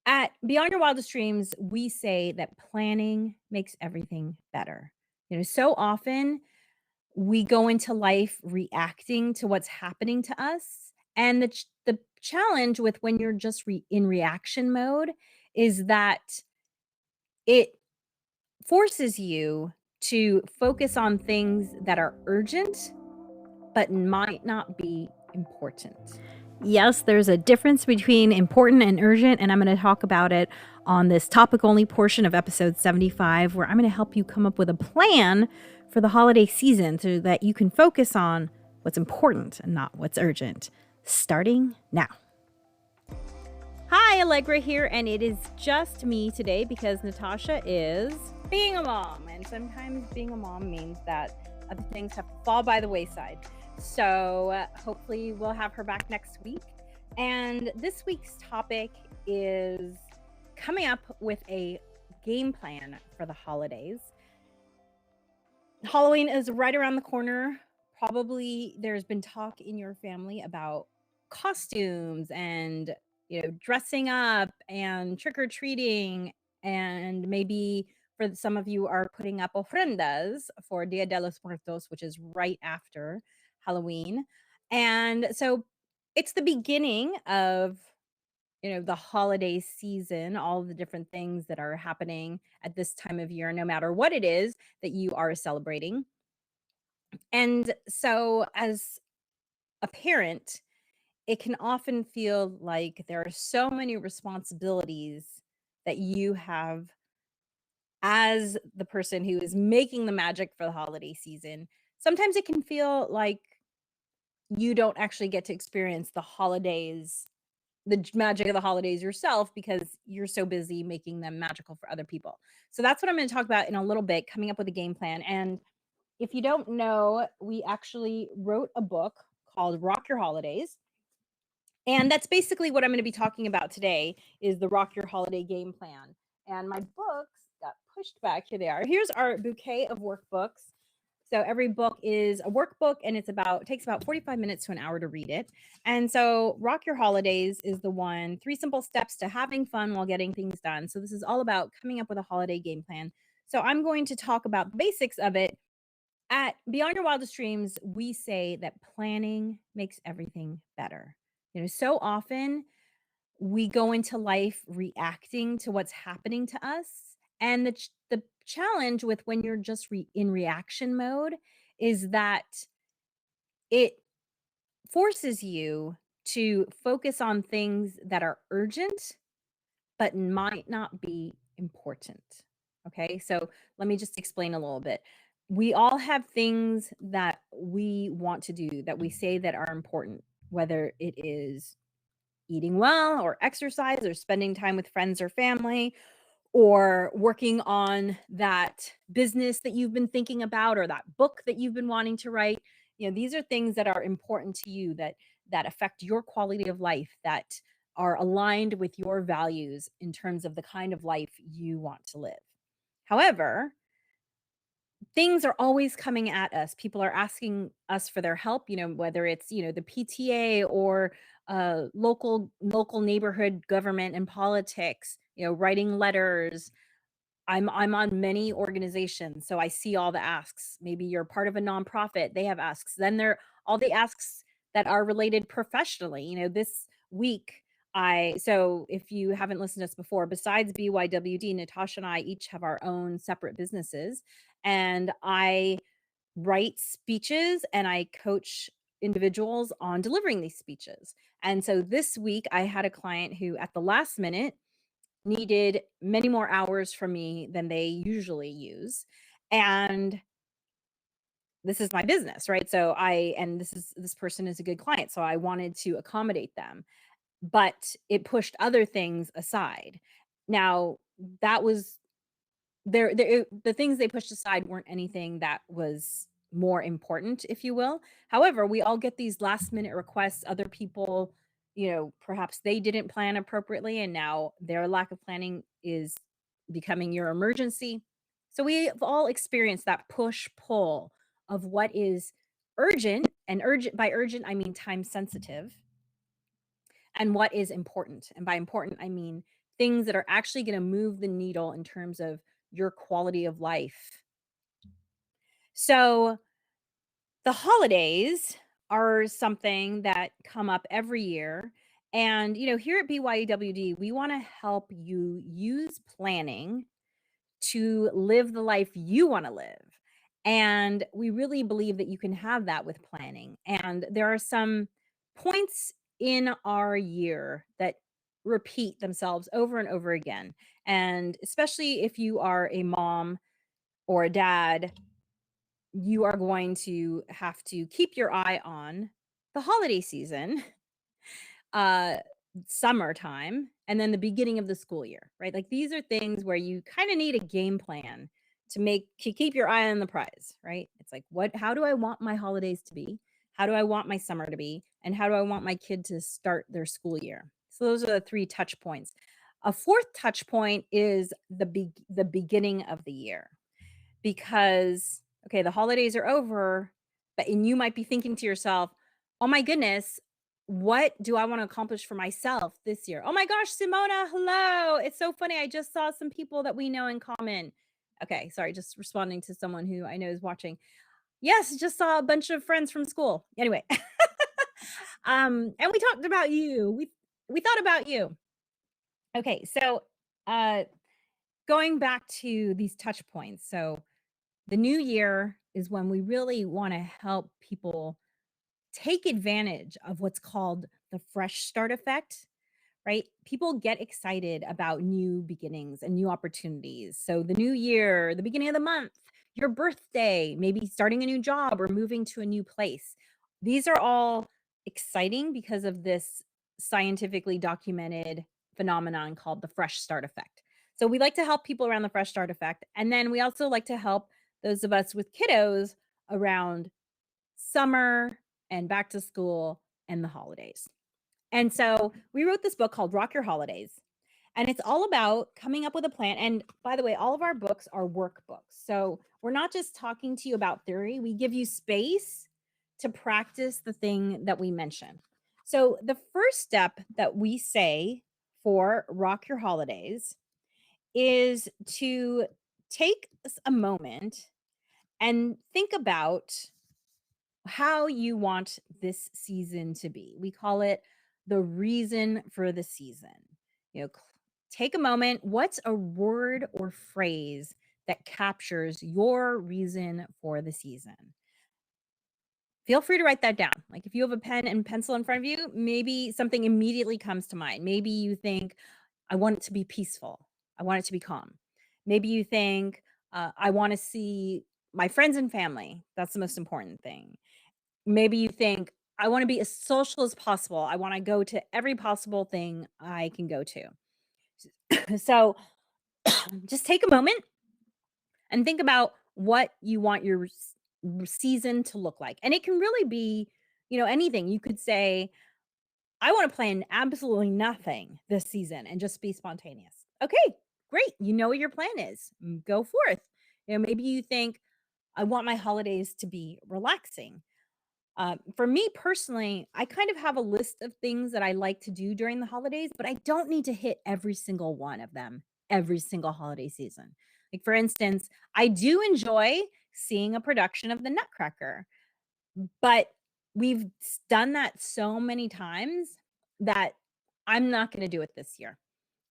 At Beyond Your Wildest Dreams, we say that planning makes everything better. So often we go into life reacting to what's happening to us. And the challenge with when you're just in reaction mode is that it forces you to focus on things that are urgent but might not be important. Yes, there's a difference between important and urgent, and I'm going to talk about it on this topic only portion of episode 75, where I'm going to help you come up with a plan for the holiday season so that you can focus on what's important and not what's urgent. Starting now. Hi, Alegre here, and it is just me today because Natasha is being a mom, and sometimes being a mom means that other things have to fall by the wayside. So hopefully we'll have her back next week. And this week's topic is coming up with a game plan for the holidays. Halloween is right around the corner. Probably there's been talk in your family about costumes and dressing up and trick or treating, and maybe for some of you are putting up ofrendas for Dia de los Muertos, which is right after Halloween. And so it's the beginning of the holiday season, all the different things that are happening at this time of year, no matter what it is that you are celebrating. And so, as a parent, it can often feel like there are so many responsibilities that you have as the person who is making the magic for the holiday season. Sometimes it can feel like you don't actually get to experience the magic of the holidays yourself because you're so busy making them magical for other people. So that's what I'm going to talk about in a little bit, coming up with a game plan. And if you don't know, we actually wrote a book called Rock Your Holidays. And that's basically what I'm going to be talking about today is the Rock Your Holiday game plan. And my books got pushed back. Here they are. Here's our bouquet of workbooks. So every book is a workbook, and takes about 45 minutes to an hour to read it. And so Rock Your Holidays is the one, 3 simple steps to having fun while getting things done. So this is all about coming up with a holiday game plan. So I'm going to talk about the basics of it. At Beyond Your Wildest Dreams, we say that planning makes everything better. So often we go into life reacting to what's happening to us. And the challenge with when you're just in reaction mode is that it forces you to focus on things that are urgent but might not be important. Okay, so let me just explain a little bit. We all have things that we want to do that we say that are important, whether it is eating well or exercise or spending time with friends or family or working on that business that you've been thinking about or that book that you've been wanting to write. These are things that are important to you, that affect your quality of life, that are aligned with your values in terms of the kind of life you want to live. However, things are always coming at us. People are asking us for their help, whether it's, the PTA or local neighborhood government and politics, writing letters. I'm on many organizations, so I see all the asks. Maybe you're part of a nonprofit, they have asks. Then there are all the asks that are related professionally. This week so if you haven't listened to us before, besides BYWD, Natasha and I each have our own separate businesses, and I write speeches and I coach individuals on delivering these speeches. And so this week I had a client who at the last minute needed many more hours from me than they usually use. And this is my business, right? So this person is a good client, so I wanted to accommodate them, but it pushed other things aside. Now, that was the things they pushed aside weren't anything that was more important, if you will. However, we all get these last minute requests. Other people, perhaps they didn't plan appropriately, and now their lack of planning is becoming your emergency. So we've all experienced that push pull of what is urgent, and urgent, by urgent I mean time sensitive, and what is important. And by important I mean things that are actually going to move the needle in terms of your quality of life. So, the holidays are something that come up every year. And, here at BYWD, we want to help you use planning to live the life you want to live. And we really believe that you can have that with planning. And there are some points in our year that repeat themselves over and over again. And especially if you are a mom or a dad, you are going to have to keep your eye on the holiday season, uh, summertime, and then the beginning of the school year, right? Like these are things where you kind of need a game plan to keep your eye on the prize, right? It's like how do I want my holidays to be? How do I want my summer to be? And how do I want my kid to start their school year? So those are the three touch points. A fourth touch point is the beginning of the year, because okay, the holidays are over, and you might be thinking to yourself, "Oh my goodness, what do I want to accomplish for myself this year?" Oh my gosh, Simona, hello. It's so funny. I just saw some people that we know in common. Okay, sorry, just responding to someone who I know is watching. Yes, just saw a bunch of friends from school. Anyway, and we talked about you. We thought about you. Okay, so uh going back to these touch points. So the new year is when we really want to help people take advantage of what's called the fresh start effect, right? People get excited about new beginnings and new opportunities. So the new year, the beginning of the month, your birthday, maybe starting a new job or moving to a new place. These are all exciting because of this scientifically documented phenomenon called the fresh start effect. So we like to help people around the fresh start effect. And then we also like to help those of us with kiddos around summer and back to school and the holidays. And so we wrote this book called Rock Your Holidays. And it's all about coming up with a plan. And by the way, all of our books are workbooks. So we're not just talking to you about theory, we give you space to practice the thing that we mention. So the first step that we say for Rock Your Holidays is to take a moment and think about how you want this season to be. We call it the reason for the season. Take a moment. What's a word or phrase that captures your reason for the season? Feel free to write that down. Like if you have a pen and pencil in front of you, maybe something immediately comes to mind. Maybe you think, I want it to be peaceful. I want it to be calm. Maybe you think, I want to see my friends and family. That's the most important thing. Maybe you think, I wanna be as social as possible. I wanna go to every possible thing I can go to. So, just take a moment and think about what you want your season to look like, and it can really be, anything. You could say, "I wanna plan absolutely nothing this season and just be spontaneous." Okay, great. You know what your plan is. Go forth. Maybe you think, "I want my holidays to be relaxing." For me personally, I kind of have a list of things that I like to do during the holidays, but I don't need to hit every single one of them every single holiday season. Like, for instance, I do enjoy seeing a production of the Nutcracker, but done that so many times that I'm not going to do it this year.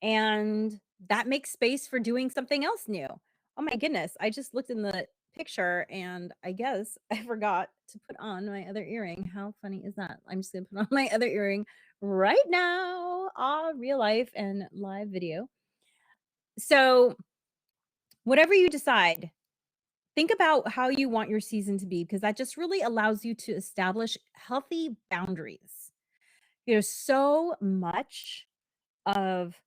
And that makes space for doing something else new. Oh my goodness, I just looked in the picture and I guess I forgot to put on my other earring. How funny is that? I'm just gonna put on my other earring right now. Real life and live video. So, whatever you decide, think about how you want your season to be, because that just really allows you to establish healthy boundaries. So much of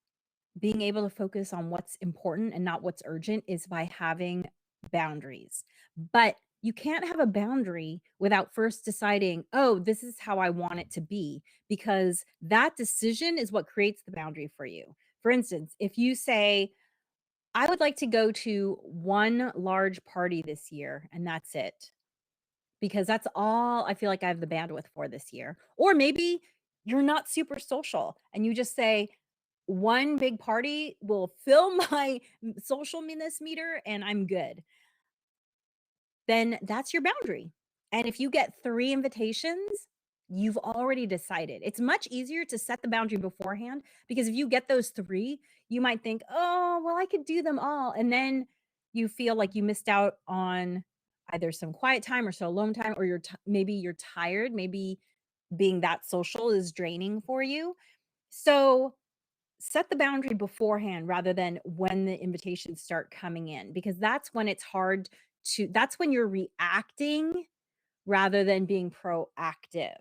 being able to focus on what's important and not what's urgent is by having boundaries. But you can't have a boundary without first deciding, oh, this is how I want it to be, because that decision is what creates the boundary for you. For instance, if you say, I would like to go to one large party this year and that's it, because that's all I feel like I have the bandwidth for this year. Or maybe you're not super social and you just say, one big party will fill my socialness meter and I'm good, then that's your boundary. And if you get 3 invitations, you've already decided. It's much easier to set the boundary beforehand because if you get those 3, you might think, "Oh, well, I could do them all." And then you feel like you missed out on either some quiet time or some alone time, or maybe you're tired, maybe being that social is draining for you. So, set the boundary beforehand rather than when the invitations start coming in, because that's when it's hard that's when you're reacting rather than being proactive.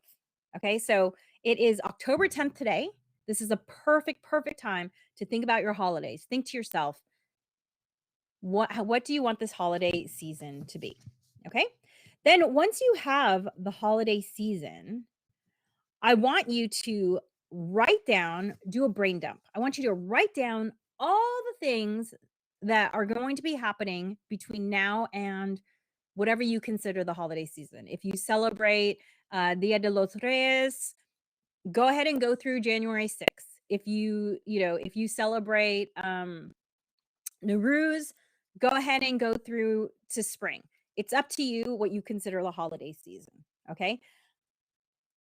Okay, so it is October 10th today. This is a perfect time to think about your holidays. Think to yourself, what do you want this holiday season to be? Okay? Then once you have the holiday season, I want you to write down, do a brain dump. I want you to write down all the things that are going to be happening between now and whatever you consider the holiday season. If you celebrate Dia de los Reyes, go ahead and go through January 6th. If you celebrate Nowruz, go ahead and go through to spring. It's up to you what you consider the holiday season. Okay.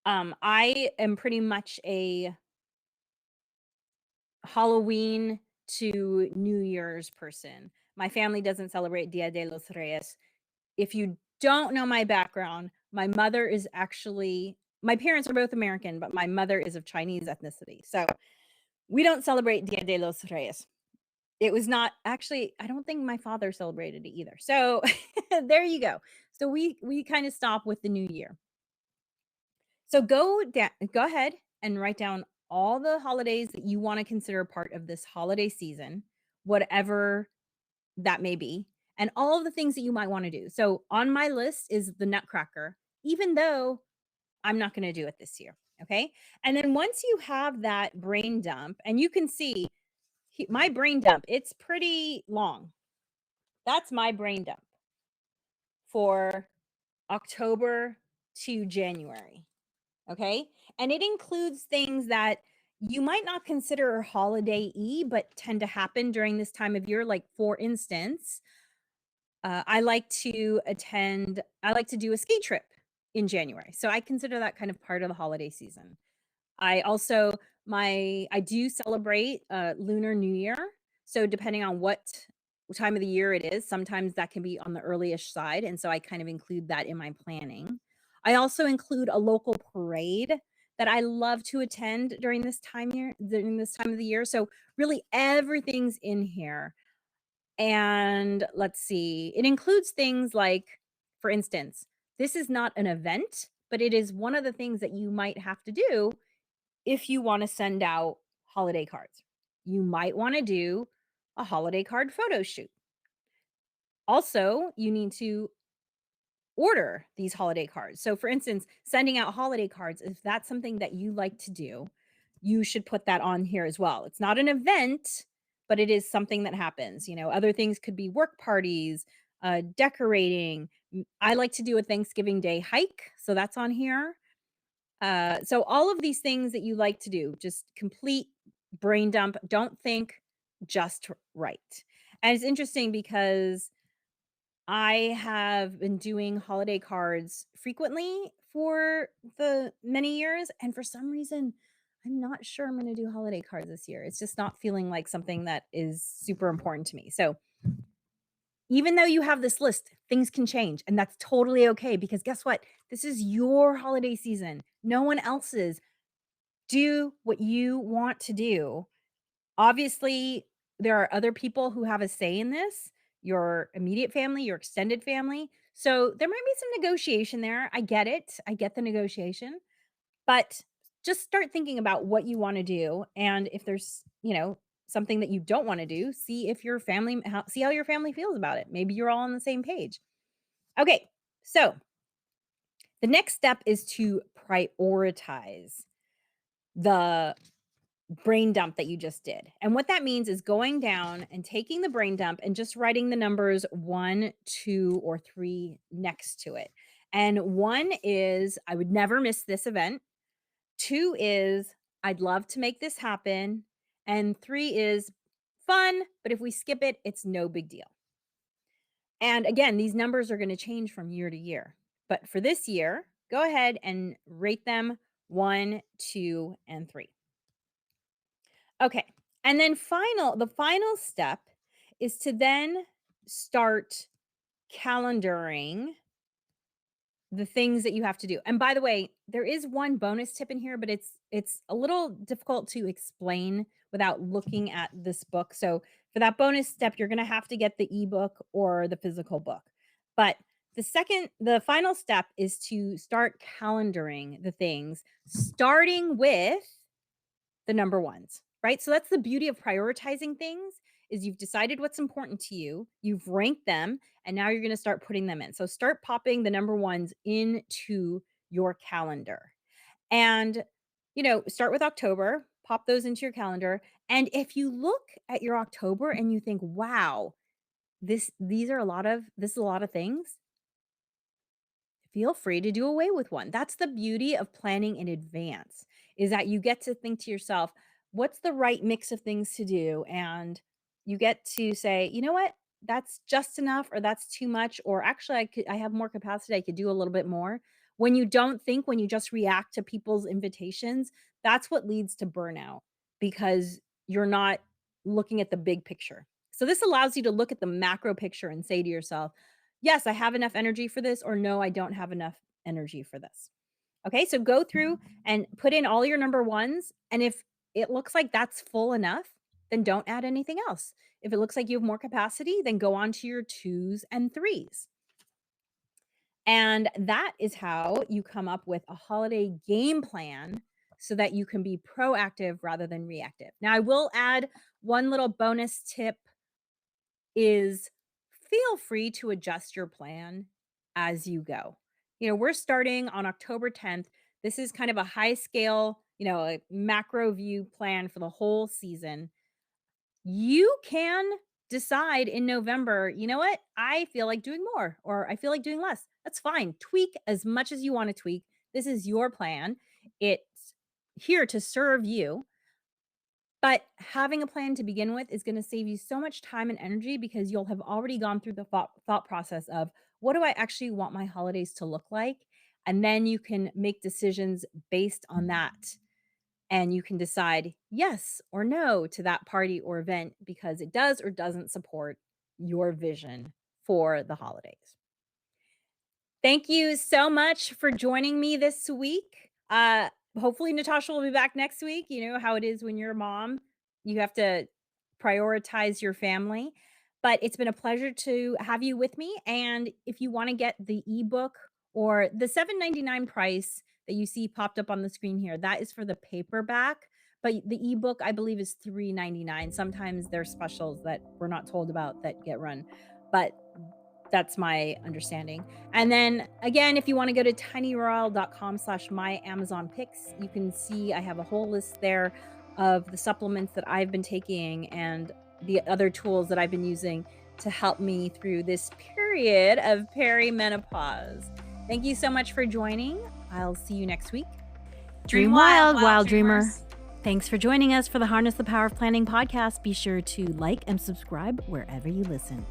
I am pretty much a Halloween to New Year's person. My family doesn't celebrate Dia de los Reyes. If you don't know my background, my parents are both American, but my mother is of Chinese ethnicity. So we don't celebrate Dia de los Reyes. It was not actually, I don't think my father celebrated it either. So there you go. So we kind of stop with the new year. So go ahead and write down all the holidays that you want to consider part of this holiday season, whatever that may be, and all of the things that you might want to do. So on my list is the Nutcracker, even though I'm not going to do it this year. Okay. And then once you have that brain dump, and you can see my brain dump, it's pretty long. That's my brain dump for October to January. Okay. And it includes things that you might not consider holiday y, but tend to happen during this time of year. Like, for instance, I like to do a ski trip in January. So I consider that kind of part of the holiday season. I also I do celebrate Lunar New Year. So depending on what time of the year it is, sometimes that can be on the earlyish side, and so I kind of include that in my planning. I also include a local parade that I love to attend during this time of the year. So really everything's in here. And let's see, it includes things like, for instance, this is not an event, but it is one of the things that you might have to do if you want to send out holiday cards. You might want to do a holiday card photo shoot. Also, you need to order these holiday cards. So, for instance, sending out holiday cards, if that's something that you like to do, you should put that on here as well. It's not an event, but it is something that happens. Other things could be work parties, decorating. I like to do a Thanksgiving Day hike, so that's on here. So all of these things that you like to do, just complete brain dump. Don't think, just right. And it's interesting because I have been doing holiday cards frequently for the many years, and for some reason, I'm not sure I'm going to do holiday cards this year. It's just not feeling like something that is super important to me. So, even though you have this list, things can change, and that's totally okay because guess what? This is your holiday season, no one else's. Do what you want to do. Obviously, there are other people who have a say in this, your immediate family, your extended family. So there might be some negotiation there. I get it. I get the negotiation, but just start thinking about what you want to do. And if there's, something that you don't want to do, see how your family feels about it. Maybe you're all on the same page. Okay. So the next step is to prioritize the brain dump that you just did. And what that means is going down and taking the brain dump and just writing the numbers 1, 2, or 3 next to it. And 1 is, I would never miss this event. 2 is, I'd love to make this happen. And 3 is fun, but if we skip it, it's no big deal. And again, these numbers are going to change from year to year. But for this year, go ahead and rate them 1, 2, and 3. Okay. And then the final step is to then start calendaring the things that you have to do. And by the way, there is one bonus tip in here, but it's a little difficult to explain without looking at this book. So for that bonus step, you're going to have to get the ebook or the physical book. But the final step is to start calendaring the things, starting with the number ones, right? So that's the beauty of prioritizing things is you've decided what's important to you, you've ranked them, and now you're going to start putting them in. So start popping the number ones into your calendar. And start with October, pop those into your calendar. And if you look at your October and you think, "Wow, this is a lot of things," feel free to do away with one. That's the beauty of planning in advance, is that you get to think to yourself, what's the right mix of things to do? And you get to say, you know what? That's just enough, or that's too much, or actually I have more capacity. I could do a little bit more. When you don't think, when you just react to people's invitations, that's what leads to burnout because you're not looking at the big picture. So this allows you to look at the macro picture and say to yourself, yes, I have enough energy for this, or no, I don't have enough energy for this. Okay, so go through and put in all your number ones. And if it looks like that's full enough, then don't add anything else. If it looks like you have more capacity, then go on to your 2s and 3s. And that is how you come up with a holiday game plan so that you can be proactive rather than reactive. Now, I will add one little bonus tip is feel free to adjust your plan as you go. We're starting on October 10th. This is kind of a high scale, a macro view plan for the whole season. You can decide in November, you know what? I feel like doing more or I feel like doing less. That's fine. Tweak as much as you want to tweak. This is your plan. It's here to serve you. But having a plan to begin with is going to save you so much time and energy because you'll have already gone through the thought process of what do I actually want my holidays to look like? And then you can make decisions based on that. And you can decide yes or no to that party or event because it does or doesn't support your vision for the holidays. Thank you so much for joining me this week. Hopefully Natasha will be back next week. You know how it is when you're a mom. You have to prioritize your family. But it's been a pleasure to have you with me. And if you want to get the ebook or the $7.99 price that you see popped up on the screen here, that is for the paperback. But the ebook, I believe, is $3.99. Sometimes there's specials that we're not told about that get run. But that's my understanding. And then again, if you want to go to tinyurl.com/myamazonpicks, you can see I have a whole list there of the supplements that I've been taking and the other tools that I've been using to help me through this period of perimenopause. Thank you so much for joining. I'll see you next week. Dream wild, wild dreamer. Thanks for joining us for the Harness the Power of Planning podcast. Be sure to like and subscribe wherever you listen.